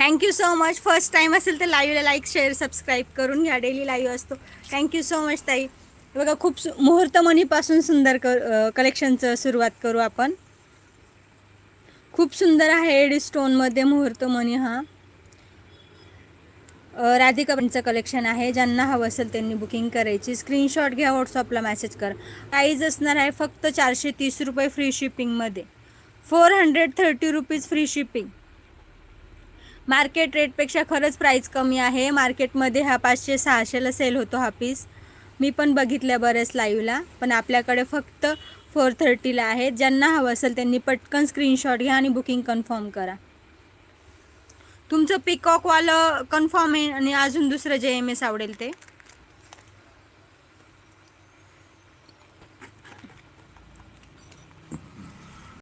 Thank you so much. First time असेल तर लाईव्हला लाईक शेअर सबस्क्राईब करून घ्या. डेली लाईव्ह असतो. थँक्यू सो मच ताई. बघा खूप मुहूर्त मणीपासून सुंदर कलेक्शनचं सुरुवात करू आपण. खूप सुंदर आहे एडी स्टोनमध्ये मुहूर्त मणी. हा राधिकाबाईंचं कलेक्शन आहे. ज्यांना हवं असेल त्यांनी बुकिंग करायची. स्क्रीनशॉट घ्या, व्हॉट्सअपला मेसेज करा. प्राईज असणार आहे फक्त 430 रुपये फ्री शिपिंगमध्ये. 430 रुपीज फ्री शिपिंग. मार्केट रेटपेक्षा खरंच प्राईस कमी आहे. मार्केटमध्ये हा 500-600ला सेल होतो हा पीस. मी पण बघितल्या बऱ्याच लाईव्हला, पण आपल्याकडे फक्त 430ला आहे. ज्यांना हवं असेल त्यांनी पटकन स्क्रीनशॉट घ्या आणि बुकिंग कन्फर्म करा. तुमचं पिकॉकवालं कन्फर्म आहे आणि अजून दुसरं JMS आवडेल ते.